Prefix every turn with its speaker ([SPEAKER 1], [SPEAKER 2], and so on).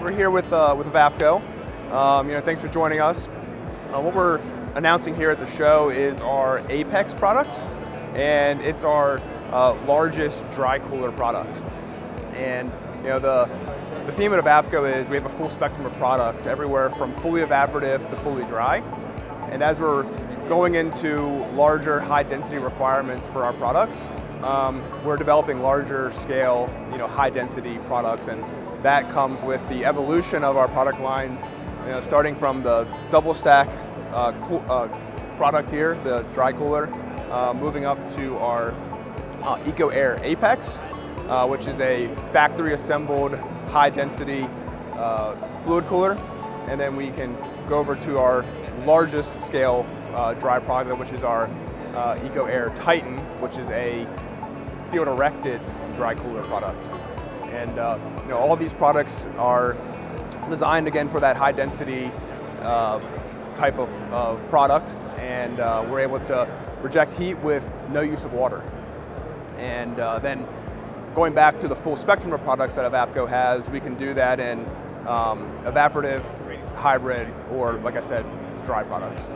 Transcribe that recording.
[SPEAKER 1] We're here with EVAPCO. Thanks for joining us. What we're announcing here at the show is our Apex product, and it's our largest dry cooler product. And the theme at EVAPCO is we have a full spectrum of products, everywhere from fully evaporative to fully dry. And as we're going into larger high density requirements for our products, we're developing larger scale, high density products, and that comes with the evolution of our product lines, starting from the double stack product here, the dry cooler, moving up to our AHR Apex, which is a factory assembled high density fluid cooler, and then we can go over to our largest scale dry product, which is our AHR Titan, which is a field-erected dry cooler product. And all these products are designed again for that high density type of product, and we're able to reject heat with no use of water. And then going back to the full spectrum of products that EVAPCO has, we can do that in evaporative, hybrid, or like I said, dry products.